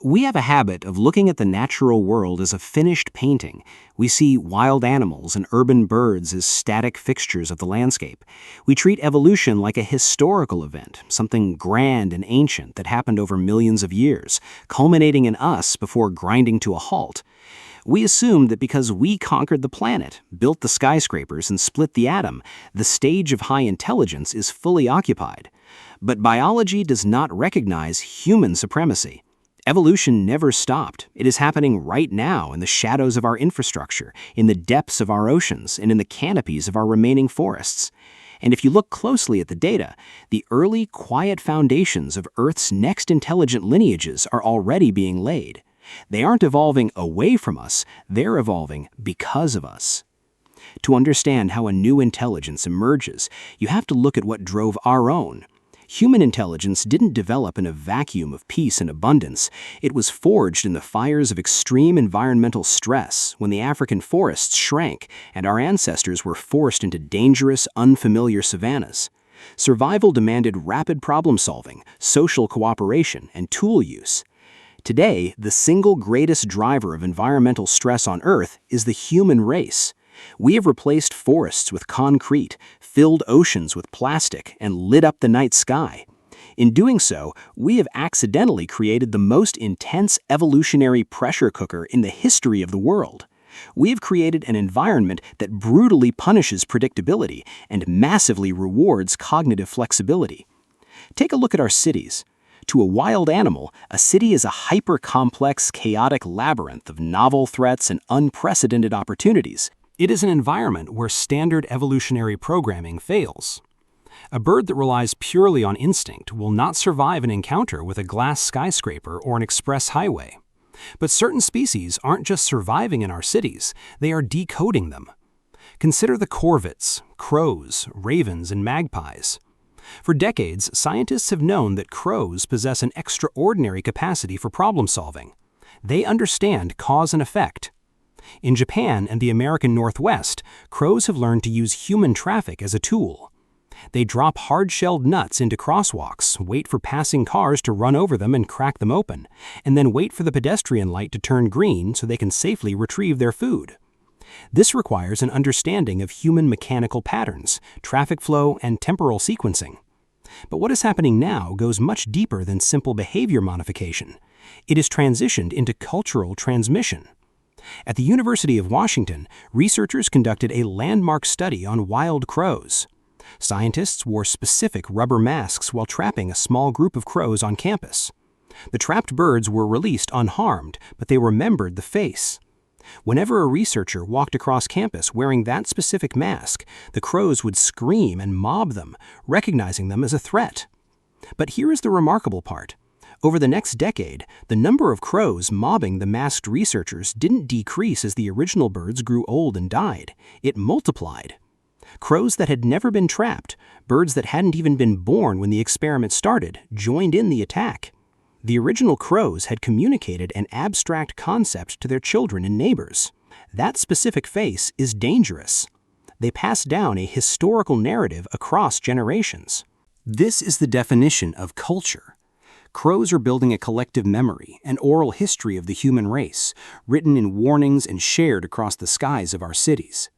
We have a habit of looking at the natural world as a finished painting. We see wild animals and urban birds as static fixtures of the landscape. We treat evolution like a historical event, something grand and ancient that happened over millions of years, culminating in us before grinding to a halt. We assume that because we conquered the planet, built the skyscrapers, and split the atom, the stage of high intelligence is fully occupied. But biology does not recognize human supremacy. Evolution never stopped. It is happening right now in the shadows of our infrastructure, in the depths of our oceans, and in the canopies of our remaining forests. And if you look closely at the data, the early, quiet foundations of Earth's next intelligent lineages are already being laid. They aren't evolving away from us, they're evolving because of us. To understand how a new intelligence emerges, you have to look at what drove our own. Human intelligence didn't develop in a vacuum of peace and abundance. It was forged in the fires of extreme environmental stress when the African forests shrank and our ancestors were forced into dangerous, unfamiliar savannas. Survival demanded rapid problem-solving, social cooperation, and tool use. Today, the single greatest driver of environmental stress on Earth is the human race. We have replaced forests with concrete, filled oceans with plastic, and lit up the night sky. In doing so, we have accidentally created the most intense evolutionary pressure cooker in the history of the world. We have created an environment that brutally punishes predictability and massively rewards cognitive flexibility. Take a look at our cities. To a wild animal, a city is a hyper-complex, chaotic labyrinth of novel threats and unprecedented opportunities. It is an environment where standard evolutionary programming fails. A bird that relies purely on instinct will not survive an encounter with a glass skyscraper or an express highway. But certain species aren't just surviving in our cities, they are decoding them. Consider the corvids, crows, ravens, and magpies. For decades, scientists have known that crows possess an extraordinary capacity for problem-solving. They understand cause and effect. In Japan and the American Northwest, crows have learned to use human traffic as a tool. They drop hard-shelled nuts into crosswalks, wait for passing cars to run over them and crack them open, and then wait for the pedestrian light to turn green so they can safely retrieve their food. This requires an understanding of human mechanical patterns, traffic flow, and temporal sequencing. But what is happening now goes much deeper than simple behavior modification. It is transitioned into cultural transmission. At the University of Washington, researchers conducted a landmark study on wild crows. Scientists wore specific rubber masks while trapping a small group of crows on campus. The trapped birds were released unharmed, but they remembered the face. Whenever a researcher walked across campus wearing that specific mask, the crows would scream and mob them, recognizing them as a threat. But here is the remarkable part. Over the next decade, the number of crows mobbing the masked researchers didn't decrease as the original birds grew old and died. It multiplied. Crows that had never been trapped, birds that hadn't even been born when the experiment started, joined in the attack. The original crows had communicated an abstract concept to their children and neighbors. That specific face is dangerous. They pass down a historical narrative across generations. This is the definition of culture. Crows are building a collective memory, an oral history of the human race, written in warnings and shared across the skies of our cities.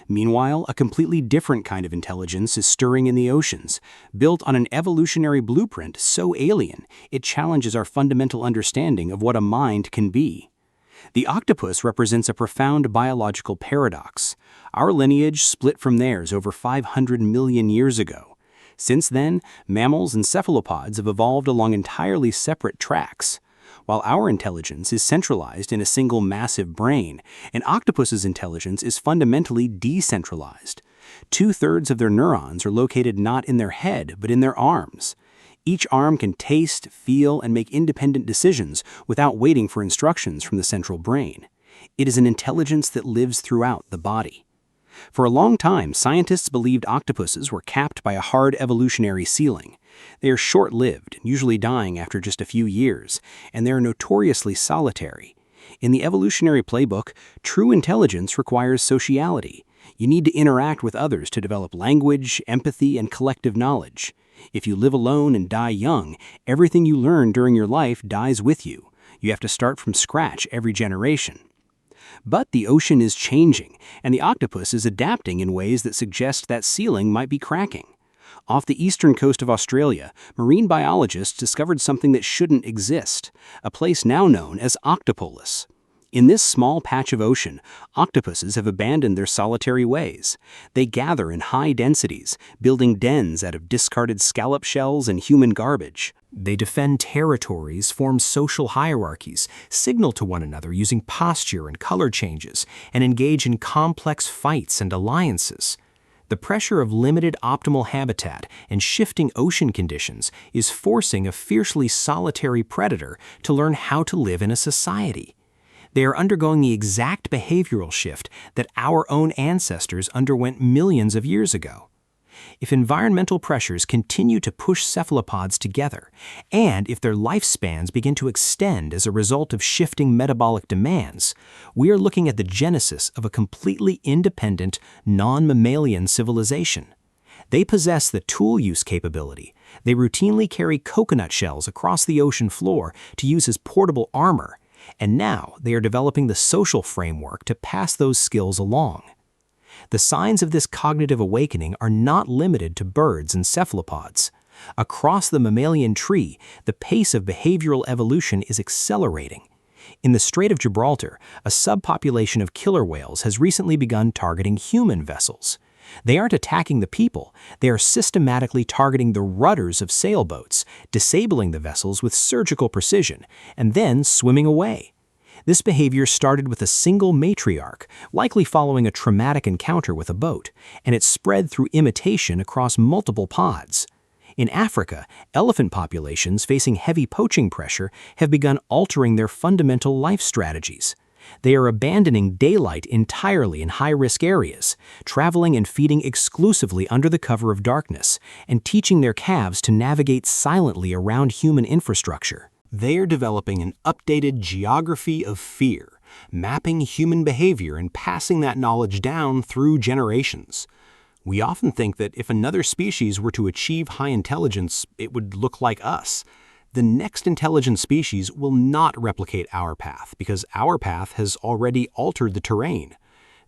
Meanwhile, a completely different kind of intelligence is stirring in the oceans, built on an evolutionary blueprint so alien it challenges our fundamental understanding of what a mind can be. The octopus represents a profound biological paradox. Our lineage split from theirs over 500 million years ago. Since then, mammals and cephalopods have evolved along entirely separate tracks. While our intelligence is centralized in a single massive brain, an octopus's intelligence is fundamentally decentralized. 2/3 of their neurons are located not in their head, but in their arms. Each arm can taste, feel, and make independent decisions without waiting for instructions from the central brain. It is an intelligence that lives throughout the body. For a long time, scientists believed octopuses were capped by a hard evolutionary ceiling. They are short-lived, usually dying after just a few years, and they are notoriously solitary. In the evolutionary playbook, true intelligence requires sociality. You need to interact with others to develop language, empathy, and collective knowledge. If you live alone and die young, everything you learn during your life dies with you. You have to start from scratch every generation. But the ocean is changing, and the octopus is adapting in ways that suggest that ceiling might be cracking. Off the eastern coast of Australia, marine biologists discovered something that shouldn't exist, a place now known as Octopolis. In this small patch of ocean, octopuses have abandoned their solitary ways. They gather in high densities, building dens out of discarded scallop shells and human garbage. They defend territories, form social hierarchies, signal to one another using posture and color changes, and engage in complex fights and alliances. The pressure of limited optimal habitat and shifting ocean conditions is forcing a fiercely solitary predator to learn how to live in a society. They are undergoing the exact behavioral shift that our own ancestors underwent millions of years ago. If environmental pressures continue to push cephalopods together, and if their lifespans begin to extend as a result of shifting metabolic demands, we are looking at the genesis of a completely independent, non-mammalian civilization. They possess the tool use capability. They routinely carry coconut shells across the ocean floor to use as portable armor, and now they are developing the social framework to pass those skills along. The signs of this cognitive awakening are not limited to birds and cephalopods. Across the mammalian tree, the pace of behavioral evolution is accelerating. In the Strait of Gibraltar, a subpopulation of killer whales has recently begun targeting human vessels. They aren't attacking the people, they are systematically targeting the rudders of sailboats, disabling the vessels with surgical precision, and then swimming away. This behavior started with a single matriarch, likely following a traumatic encounter with a boat, and it spread through imitation across multiple pods. In Africa, elephant populations facing heavy poaching pressure have begun altering their fundamental life strategies. They are abandoning daylight entirely in high-risk areas, traveling and feeding exclusively under the cover of darkness, and teaching their calves to navigate silently around human infrastructure. They are developing an updated geography of fear, mapping human behavior and passing that knowledge down through generations. We often think that if another species were to achieve high intelligence, it would look like us. The next intelligent species will not replicate our path because our path has already altered the terrain.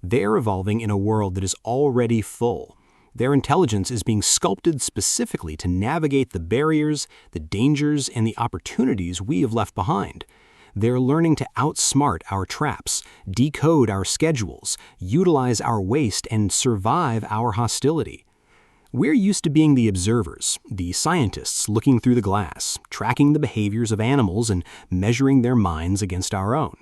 They're evolving in a world that is already full. Their intelligence is being sculpted specifically to navigate the barriers, the dangers, and the opportunities we have left behind. They're learning to outsmart our traps, decode our schedules, utilize our waste, and survive our hostility. We're used to being the observers, the scientists looking through the glass, tracking the behaviors of animals and measuring their minds against our own.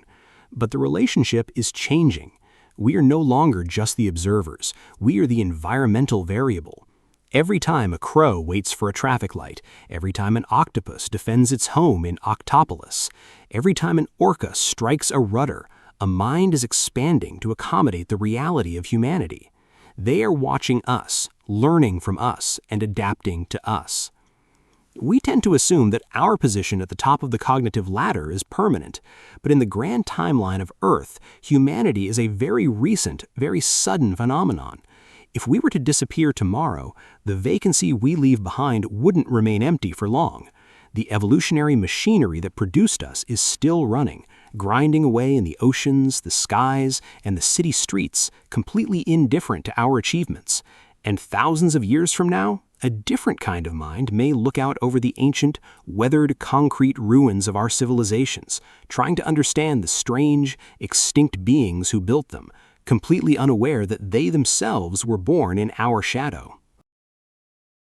But the relationship is changing. We are no longer just the observers. We are the environmental variable. Every time a crow waits for a traffic light, every time an octopus defends its home in Octopolis, every time an orca strikes a rudder, a mind is expanding to accommodate the reality of humanity. They are watching us, learning from us, and adapting to us. We tend to assume that our position at the top of the cognitive ladder is permanent, but in the grand timeline of Earth, humanity is a very recent, very sudden phenomenon. If we were to disappear tomorrow, the vacancy we leave behind wouldn't remain empty for long. The evolutionary machinery that produced us is still running, grinding away in the oceans, the skies, and the city streets, completely indifferent to our achievements. And thousands of years from now, a different kind of mind may look out over the ancient, weathered concrete ruins of our civilizations, trying to understand the strange, extinct beings who built them, completely unaware that they themselves were born in our shadow.